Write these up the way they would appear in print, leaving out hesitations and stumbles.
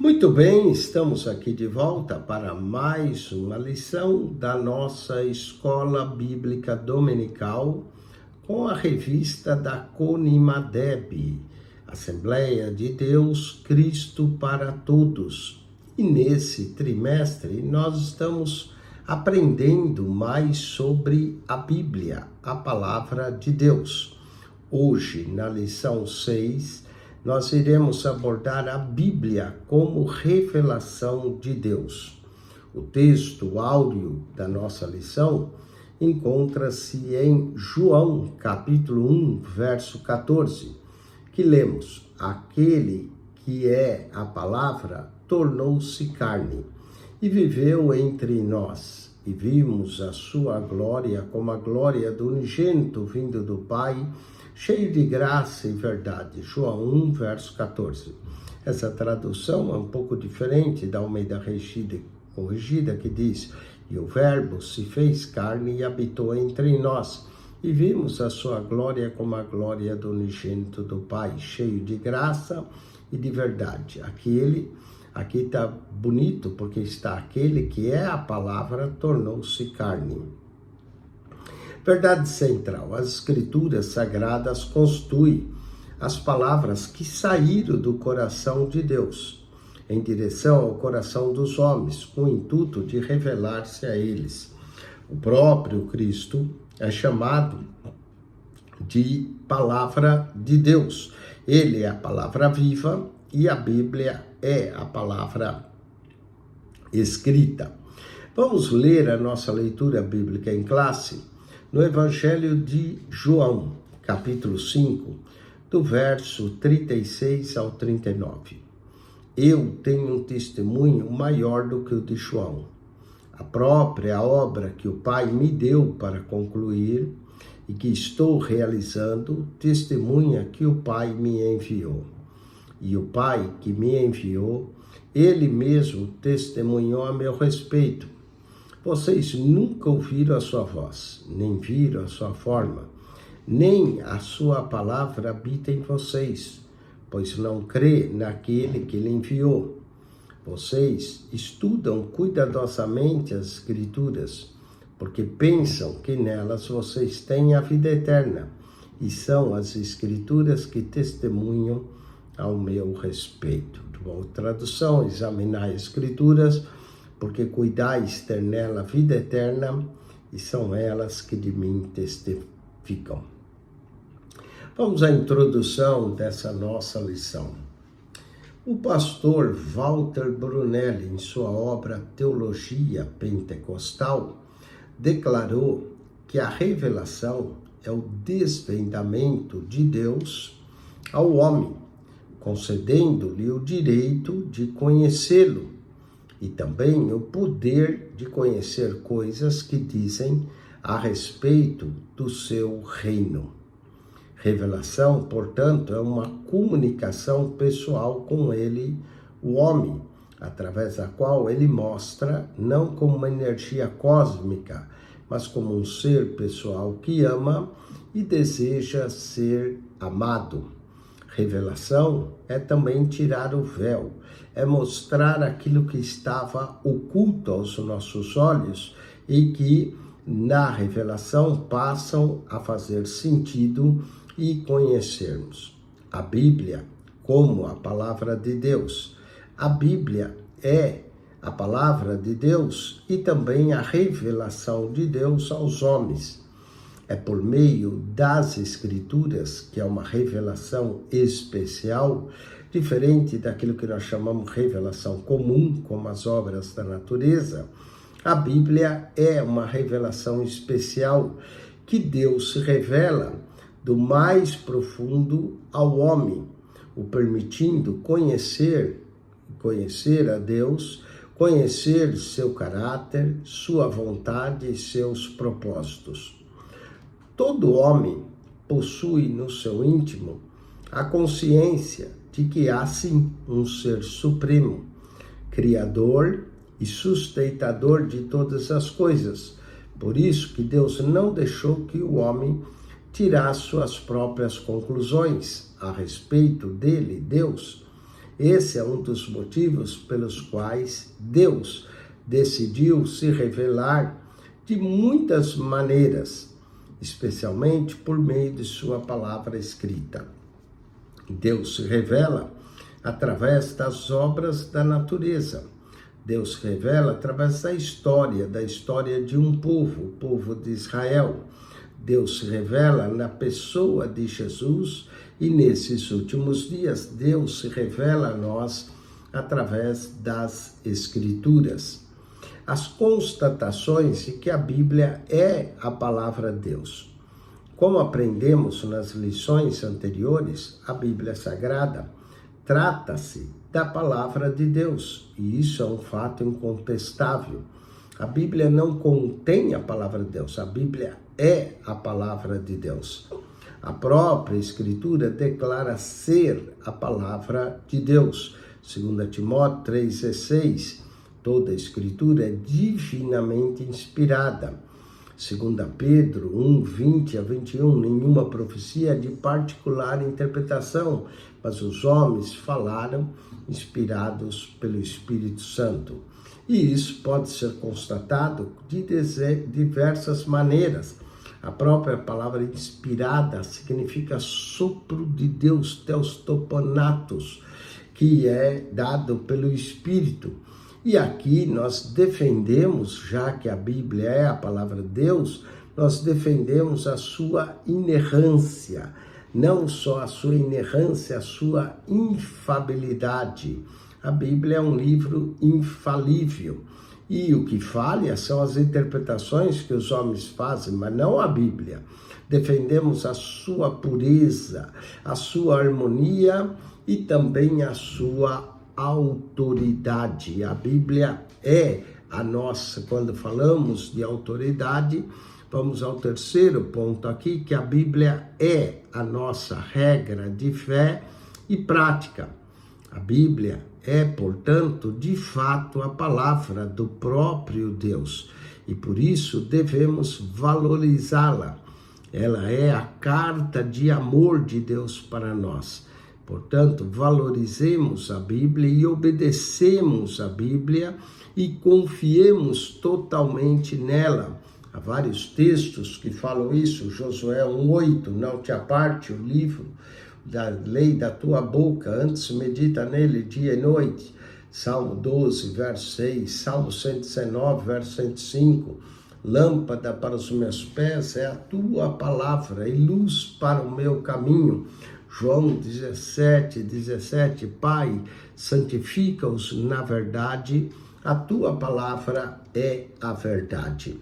Muito bem, estamos aqui de volta para mais uma lição da nossa Escola Bíblica Dominical com a revista da Conimadeb, Assembleia de Deus, Cristo para Todos. E nesse trimestre nós estamos aprendendo mais sobre a Bíblia, a Palavra de Deus. Hoje, na lição 6, nós iremos abordar a Bíblia como revelação de Deus. O texto áureo da nossa lição encontra-se em João, capítulo 1, verso 14, que lemos: Aquele que é a palavra tornou-se carne e viveu entre nós, e vimos a sua glória como a glória do unigênito vindo do Pai, cheio de graça e verdade. João 1, verso 14. Essa tradução é um pouco diferente da Almeida Corrigida, que diz: E o Verbo se fez carne e habitou entre nós, e vimos a sua glória como a glória do unigênito do Pai, cheio de graça e de verdade. Aqui está bonito, porque está aquele que é a palavra tornou-se carne. Verdade central: as escrituras sagradas constituem as palavras que saíram do coração de Deus, em direção ao coração dos homens, com o intuito de revelar-se a eles. O próprio Cristo é chamado de Palavra de Deus. Ele é a palavra viva e a Bíblia é a palavra escrita. Vamos ler a nossa leitura bíblica em classe no Evangelho de João, capítulo 5, do verso 36 ao 39. Eu tenho um testemunho maior do que o de João. A própria obra que o Pai me deu para concluir e que estou realizando, testemunha que o Pai me enviou. E o Pai que me enviou, ele mesmo testemunhou a meu respeito. Vocês nunca ouviram a sua voz, nem viram a sua forma, nem a sua palavra habita em vocês, pois não crê naquele que ele enviou. Vocês estudam cuidadosamente as Escrituras, porque pensam que nelas vocês têm a vida eterna, e são as Escrituras que testemunham ao meu respeito. Uma tradução: examinai as Escrituras, porque cuidais ter nela a vida eterna, e são elas que de mim testificam. Vamos à introdução dessa nossa lição. O pastor Walter Brunelli, em sua obra Teologia Pentecostal, declarou que a revelação é o desvendamento de Deus ao homem, concedendo-lhe o direito de conhecê-lo e também o poder de conhecer coisas que dizem a respeito do seu reino. Revelação, portanto, é uma comunicação pessoal com ele, o homem, através da qual ele mostra, não como uma energia cósmica, mas como um ser pessoal que ama e deseja ser amado. Revelação é também tirar o véu, é mostrar aquilo que estava oculto aos nossos olhos e que na revelação passam a fazer sentido e conhecermos. A Bíblia como a palavra de Deus. A Bíblia é a palavra de Deus e também a revelação de Deus aos homens. É por meio das Escrituras, que é uma revelação especial, diferente daquilo que nós chamamos revelação comum, como as obras da natureza. A Bíblia é uma revelação especial que Deus se revela do mais profundo ao homem, o permitindo conhecer a Deus, conhecer seu caráter, sua vontade e seus propósitos. Todo homem possui no seu íntimo a consciência de que há sim um ser supremo, criador e sustentador de todas as coisas. Por isso que Deus não deixou que o homem tirasse suas próprias conclusões a respeito dele, Deus. Esse é um dos motivos pelos quais Deus decidiu se revelar de muitas maneiras, especialmente por meio de sua palavra escrita. Deus se revela através das obras da natureza. Deus se revela através da história de um povo, o povo de Israel. Deus se revela na pessoa de Jesus e nesses últimos dias Deus se revela a nós através das Escrituras. As constatações de que a Bíblia é a palavra de Deus. Como aprendemos nas lições anteriores, a Bíblia Sagrada trata-se da palavra de Deus, e isso é um fato incontestável. A Bíblia não contém a palavra de Deus, a Bíblia é a palavra de Deus. A própria Escritura declara ser a palavra de Deus. 2 Timóteo 3,16, toda a Escritura é divinamente inspirada. 2 Pedro 1:20-21, nenhuma profecia de particular interpretação, mas os homens falaram inspirados pelo Espírito Santo. E isso pode ser constatado de diversas maneiras. A própria palavra inspirada significa sopro de Deus, Theos Toponatos, que é dado pelo Espírito. E aqui nós defendemos, já que a Bíblia é a palavra de Deus, nós defendemos a sua inerrância, não só a sua inerrância, a sua infalibilidade. A Bíblia é um livro infalível. E o que falha são as interpretações que os homens fazem, mas não a Bíblia. Defendemos a sua pureza, a sua harmonia e também a sua autoridade. A Bíblia é a nossa. Quando falamos de autoridade, vamos ao terceiro ponto aqui, que a Bíblia é a nossa regra de fé e prática. A Bíblia é, portanto, de fato, a palavra do próprio Deus, e por isso devemos valorizá-la. Ela é a carta de amor de Deus para nós. Portanto, valorizemos a Bíblia e obedecemos a Bíblia e confiemos totalmente nela. Há vários textos que falam isso. Josué 1:8, não te aparte o livro da lei da tua boca, antes medita nele dia e noite. Salmo 12, verso 6, Salmo 119, verso 105. Lâmpada para os meus pés é a tua palavra e luz para o meu caminho. João 17:17, Pai, santifica-os na verdade, a tua palavra é a verdade.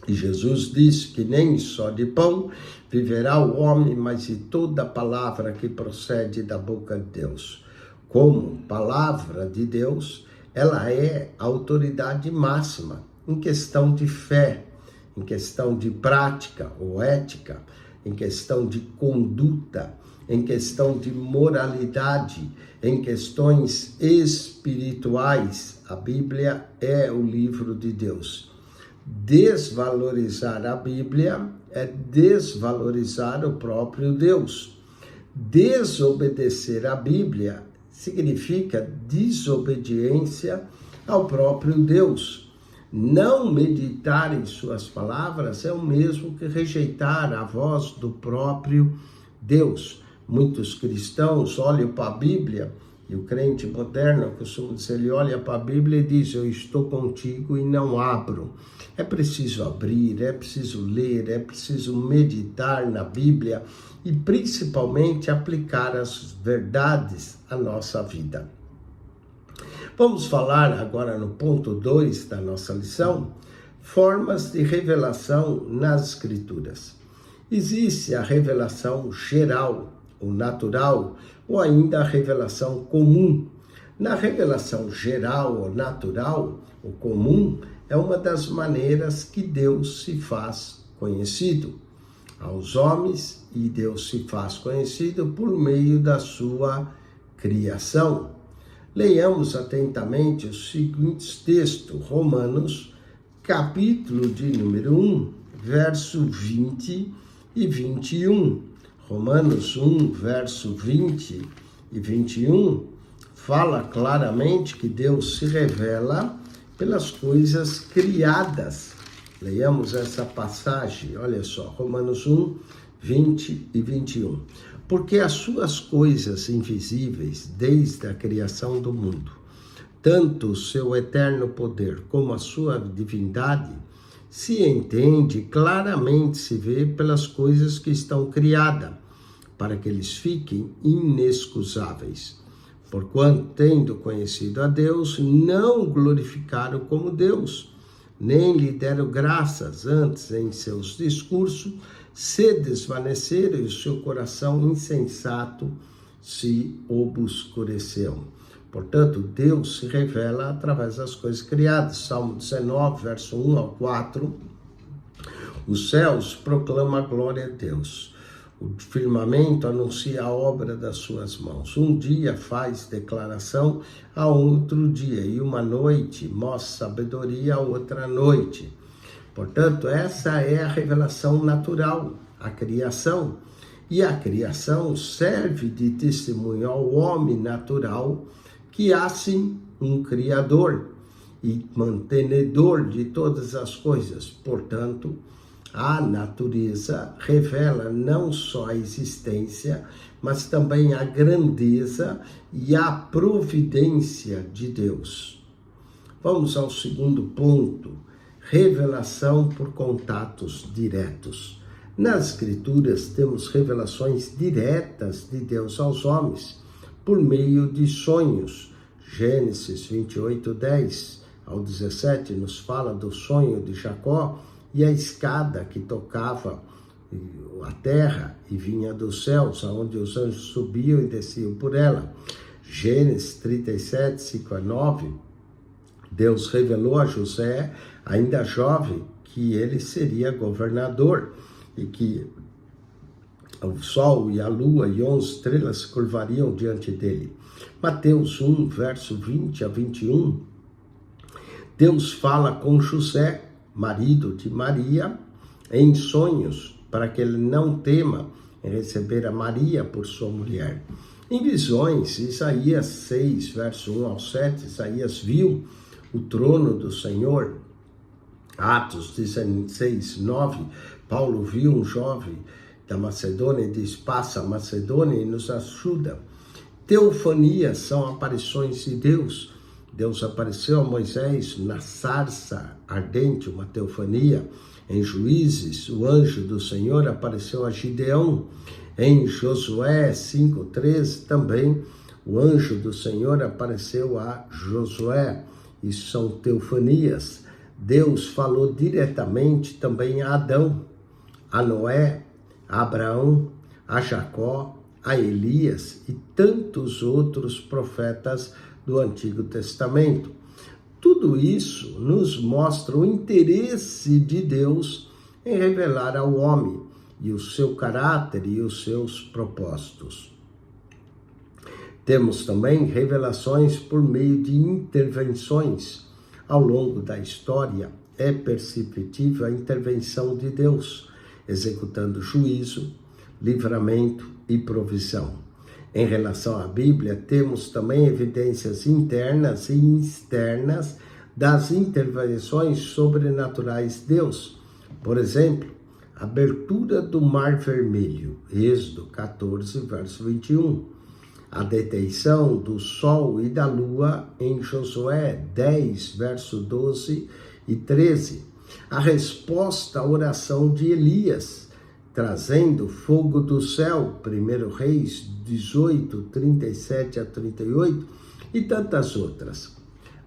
E Jesus disse que nem só de pão viverá o homem, mas de toda palavra que procede da boca de Deus. Como palavra de Deus, ela é a autoridade máxima em questão de fé, em questão de prática ou ética, em questão de conduta, em questão de moralidade, em questões espirituais. A Bíblia é o livro de Deus. Desvalorizar a Bíblia é desvalorizar o próprio Deus. Desobedecer a Bíblia significa desobediência ao próprio Deus. Não meditar em suas palavras é o mesmo que rejeitar a voz do próprio Deus. Muitos cristãos olham para a Bíblia, e o crente moderno, eu costumo dizer, ele olha para a Bíblia e diz, eu estou contigo e não abro. É preciso abrir, é preciso ler, é preciso meditar na Bíblia e principalmente aplicar as verdades à nossa vida. Vamos falar agora no ponto 2 da nossa lição, formas de revelação nas Escrituras. Existe a revelação geral, ou natural, ou ainda a revelação comum. Na revelação geral ou natural, ou comum, é uma das maneiras que Deus se faz conhecido aos homens, e Deus se faz conhecido por meio da sua criação. Leiamos atentamente os seguintes textos, Romanos, capítulo de número 1, verso 20 e 21. Romanos 1, verso 20 e 21, fala claramente que Deus se revela pelas coisas criadas. Leiamos essa passagem, olha só, Romanos 1, 20 e 21. Porque as suas coisas invisíveis, desde a criação do mundo, tanto o seu eterno poder como a sua divindade, se entende, claramente se vê pelas coisas que estão criadas, para que eles fiquem inexcusáveis. Porquanto, tendo conhecido a Deus, não o glorificaram como Deus, nem lhe deram graças, antes em seus discursos se desvaneceram e o seu coração insensato se obscureceu. Portanto, Deus se revela através das coisas criadas. Salmo 19, verso 1 ao 4. Os céus proclamam a glória de Deus. O firmamento anuncia a obra das suas mãos. Um dia faz declaração a outro dia, e uma noite mostra sabedoria a outra noite. Portanto, essa é a revelação natural, a criação. E a criação serve de testemunho ao homem natural, que há sim um Criador e mantenedor de todas as coisas. Portanto, a natureza revela não só a existência, mas também a grandeza e a providência de Deus. Vamos ao segundo ponto, revelação por contatos diretos. Nas Escrituras temos revelações diretas de Deus aos homens, por meio de sonhos. Gênesis 28, 10 ao 17 nos fala do sonho de Jacó e a escada que tocava a terra e vinha dos céus, onde os anjos subiam e desciam por ela. Gênesis 37, 5 a 9, Deus revelou a José, ainda jovem, que ele seria governador e que o sol e a lua e 11 estrelas se curvariam diante dele. Mateus 1, verso 20 a 21, Deus fala com José, marido de Maria, em sonhos, para que ele não tema em receber a Maria por sua mulher. Em visões, Isaías 6, verso 1 ao 7, Isaías viu o trono do Senhor. Atos 16, 9, Paulo viu um jovem da Macedônia e diz, passa a Macedônia e nos ajuda. Teofanias são aparições de Deus. Deus apareceu a Moisés na sarça ardente, uma teofania. Em Juízes, o anjo do Senhor apareceu a Gideão. Em Josué 5:13 também, o anjo do Senhor apareceu a Josué. Isso são teofanias. Deus falou diretamente também a Adão, a Noé, a Abraão, a Jacó, a Elias e tantos outros profetas do Antigo Testamento. Tudo isso nos mostra o interesse de Deus em revelar ao homem e o seu caráter e os seus propósitos. Temos também revelações por meio de intervenções. Ao longo da história, é perceptível a intervenção de Deus, executando juízo, livramento e provisão. Em relação à Bíblia, temos também evidências internas e externas das intervenções sobrenaturais de Deus. Por exemplo, a abertura do Mar Vermelho, Êxodo 14, verso 21. A detenção do Sol e da Lua em Josué 10, verso 12 e 13. A resposta à oração de Elias, trazendo fogo do céu, 1 Reis 18, 37 a 38, e tantas outras.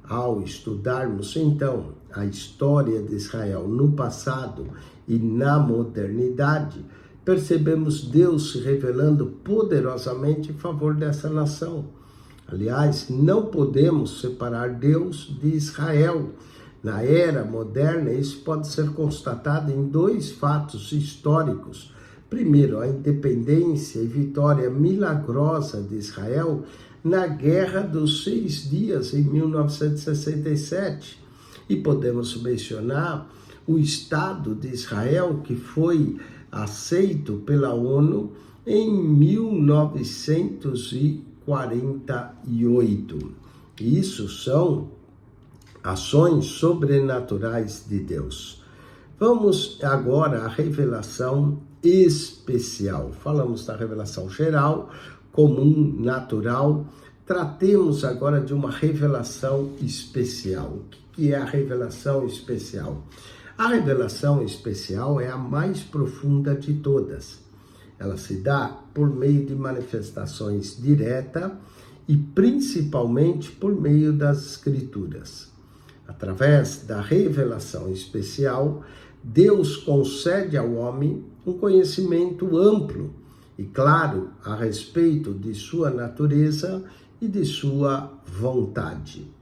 Ao estudarmos, então, a história de Israel no passado e na modernidade, percebemos Deus se revelando poderosamente em favor dessa nação. Aliás, não podemos separar Deus de Israel. Na era moderna, isso pode ser constatado em dois fatos históricos. Primeiro, a independência e vitória milagrosa de Israel na Guerra dos 6 Dias, em 1967. E podemos mencionar o Estado de Israel, que foi aceito pela ONU em 1948. 48. Isso são ações sobrenaturais de Deus. Vamos agora à revelação especial. Falamos da revelação geral, comum, natural. Tratemos agora de uma revelação especial. O que é a revelação especial? A revelação especial é a mais profunda de todas. Ela se dá por meio de manifestações diretas e principalmente por meio das Escrituras. Através da revelação especial, Deus concede ao homem um conhecimento amplo e claro a respeito de sua natureza e de sua vontade.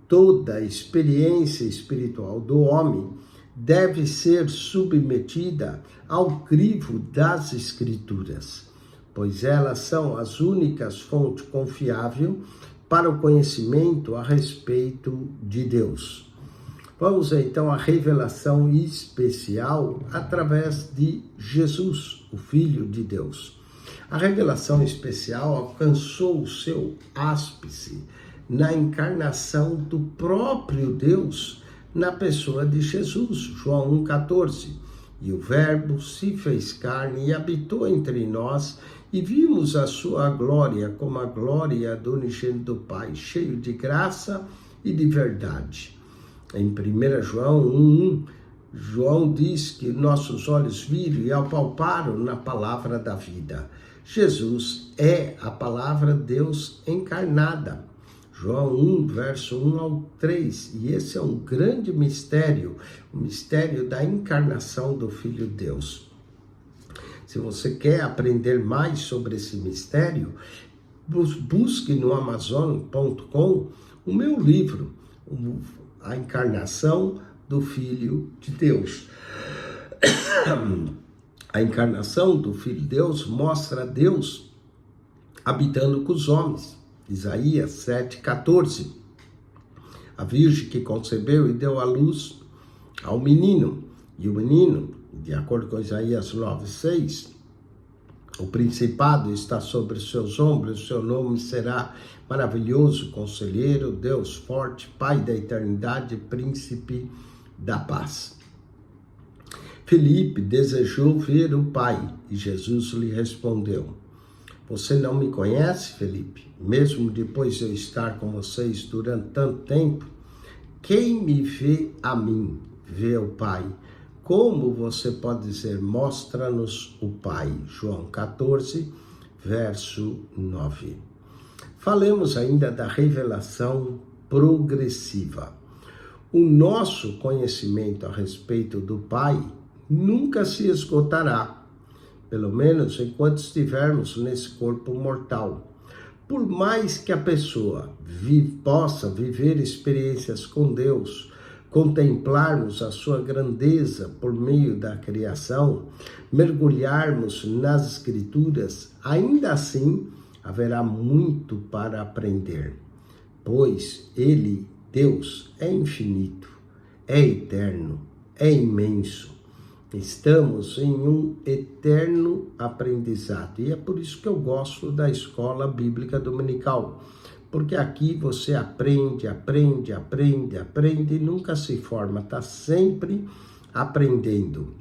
Toda a experiência espiritual do homem deve ser submetida ao crivo das Escrituras, pois elas são as únicas fontes confiáveis para o conhecimento a respeito de Deus. Vamos então à revelação especial através de Jesus, o Filho de Deus. A revelação especial alcançou o seu ápice na encarnação do próprio Deus na pessoa de Jesus, João 1,14. E o Verbo se fez carne e habitou entre nós, e vimos a sua glória como a glória do unigênito do Pai, cheio de graça e de verdade. Em 1 João 1,1, João diz que nossos olhos viram e apalparam na palavra da vida. Jesus é a palavra de Deus encarnada. João 1, verso 1 ao 3, e esse é um grande mistério, o mistério da encarnação do Filho de Deus. Se você quer aprender mais sobre esse mistério, busque no Amazon.com o meu livro, A Encarnação do Filho de Deus. A encarnação do Filho de Deus mostra Deus habitando com os homens. Isaías 7,14. A virgem que concebeu e deu à luz ao menino. E o menino, de acordo com Isaías 9,6, o principado está sobre os seus ombros, o seu nome será maravilhoso, conselheiro, Deus forte, Pai da eternidade, príncipe da paz. Filipe desejou ver o Pai e Jesus lhe respondeu: você não me conhece, Felipe? Mesmo depois de eu estar com vocês durante tanto tempo? Quem me vê a mim, vê o Pai. Como você pode dizer, mostra-nos o Pai? João 14, verso 9. Falemos ainda da revelação progressiva. O nosso conhecimento a respeito do Pai nunca se esgotará, pelo menos enquanto estivermos nesse corpo mortal. Por mais que a pessoa possa viver experiências com Deus, contemplarmos a sua grandeza por meio da criação, mergulharmos nas Escrituras, ainda assim haverá muito para aprender, pois Ele, Deus, é infinito, é eterno, é imenso. Estamos em um eterno aprendizado e é por isso que eu gosto da escola bíblica dominical, porque aqui você aprende e nunca se forma, está sempre aprendendo.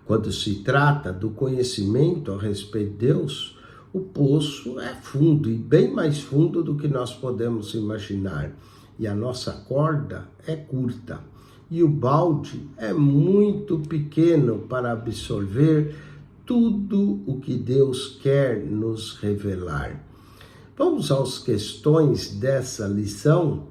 Quando se trata do conhecimento a respeito de Deus, o poço é fundo e bem mais fundo do que nós podemos imaginar, e a nossa corda é curta. E o balde é muito pequeno para absorver tudo o que Deus quer nos revelar. Vamos às questões dessa lição,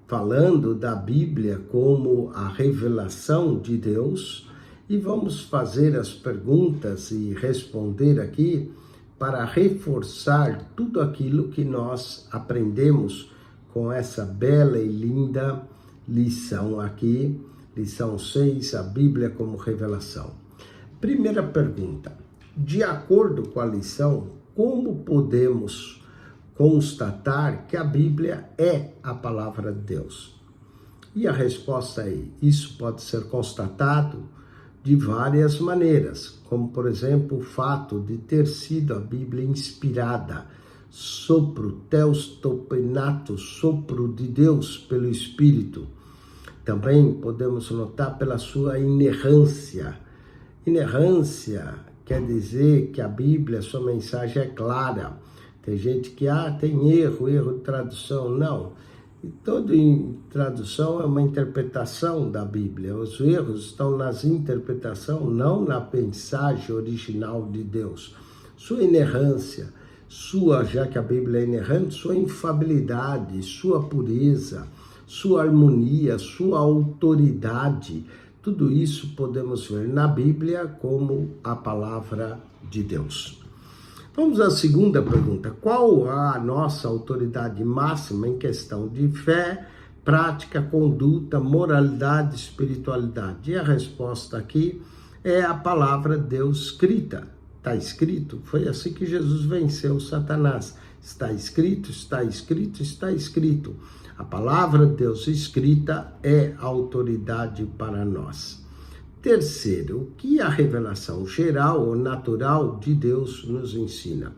falando da Bíblia como a revelação de Deus, e vamos fazer as perguntas e responder aqui para reforçar tudo aquilo que nós aprendemos com essa bela e linda lição aqui, lição 6, a Bíblia como revelação. Primeira pergunta: de acordo com a lição, como podemos constatar que a Bíblia é a palavra de Deus? E a resposta é: isso pode ser constatado de várias maneiras, como por exemplo o fato de ter sido a Bíblia inspirada sopro, Theos Topenato, sopro de Deus pelo Espírito. Também podemos notar pela sua inerrância. Inerrância quer dizer que a Bíblia, sua mensagem é clara. Tem gente que, tem erro de tradução. Não. E toda tradução é uma interpretação da Bíblia. Os erros estão nas interpretações, não na mensagem original de Deus. Sua inerrância, já que a Bíblia é inerrante, sua infabilidade, sua pureza, sua harmonia, sua autoridade, tudo isso podemos ver na Bíblia como a palavra de Deus. Vamos à segunda pergunta. Qual a nossa autoridade máxima em questão de fé, prática, conduta, moralidade, espiritualidade? E a resposta aqui é a palavra de Deus escrita. Está escrito, foi assim que Jesus venceu Satanás. Está escrito, está escrito, está escrito. A palavra de Deus escrita é autoridade para nós. Terceiro, o que a revelação geral ou natural de Deus nos ensina?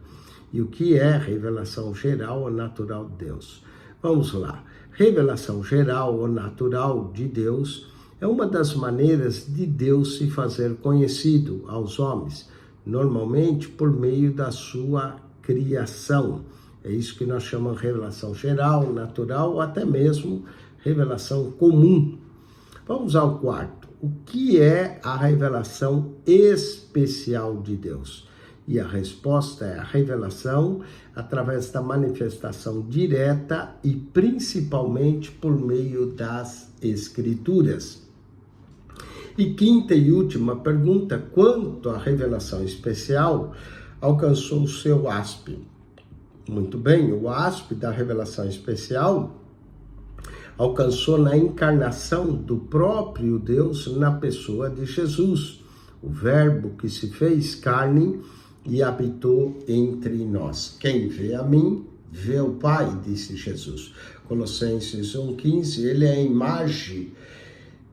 E o que é revelação geral ou natural de Deus? Vamos lá. Revelação geral ou natural de Deus é uma das maneiras de Deus se fazer conhecido aos homens, normalmente por meio da sua criação. É isso que nós chamamos de revelação geral, natural ou até mesmo revelação comum. Vamos ao quarto. O que é a revelação especial de Deus? E a resposta é a revelação através da manifestação direta e principalmente por meio das Escrituras. E quinta e última pergunta, quanto a revelação especial alcançou o seu ápice? Muito bem, o ápice da revelação especial alcançou na encarnação do próprio Deus na pessoa de Jesus, o Verbo que se fez carne e habitou entre nós. Quem vê a mim, vê o Pai, disse Jesus. Colossenses 1,15, ele é a imagem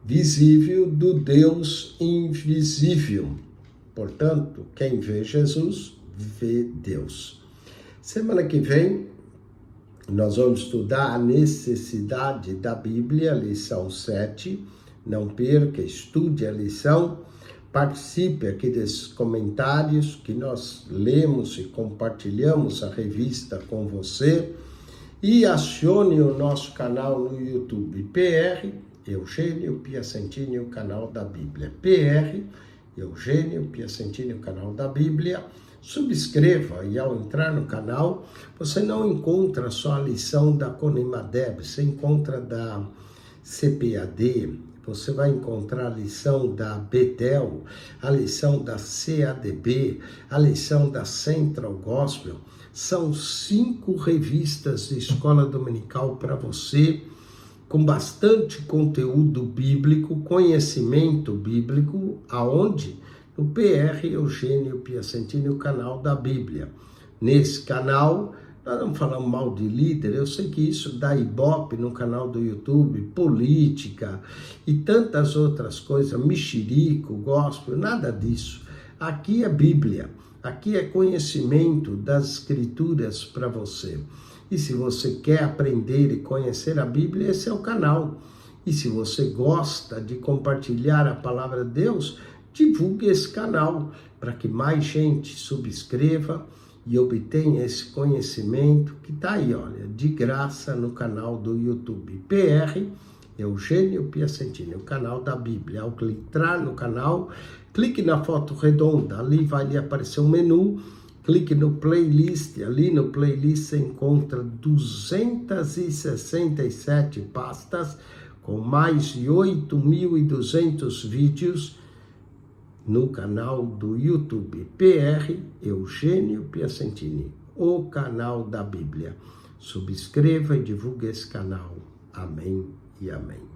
visível do Deus invisível. Portanto, quem vê Jesus, vê Deus. Semana que vem, nós vamos estudar a necessidade da Bíblia, lição 7. Não perca, estude a lição, participe aqui desses comentários que nós lemos e compartilhamos a revista com você e acione o nosso canal no YouTube, PR Eugênio Piacentini, o canal da Bíblia. PR Eugênio Piacentini, o canal da Bíblia. Subscreva e ao entrar no canal, você não encontra só a lição da Conimadeb, você encontra da CPAD, você vai encontrar a lição da Betel, a lição da CADB, a lição da Central Gospel. São 5 revistas de escola dominical para você, com bastante conteúdo bíblico, conhecimento bíblico, aonde? No PR Eugênio Piacentini, o canal da Bíblia. Nesse canal, nós não falamos mal de líder, eu sei que isso dá ibope no canal do YouTube, política e tantas outras coisas, mexerico, gospel, nada disso. Aqui é Bíblia, aqui é conhecimento das Escrituras para você. E se você quer aprender e conhecer a Bíblia, esse é o canal. E se você gosta de compartilhar a palavra de Deus, divulgue esse canal para que mais gente subscreva e obtenha esse conhecimento que está aí, olha, de graça no canal do YouTube. PR Eugênio Piacentini, o canal da Bíblia. Ao clicar no canal, clique na foto redonda, ali vai lhe aparecer um menu, clique no playlist, ali no playlist você encontra 267 pastas com mais de 8.200 vídeos no canal do YouTube, PR Eugênio Piacentini, o canal da Bíblia. Subscreva e divulgue esse canal. Amém e amém.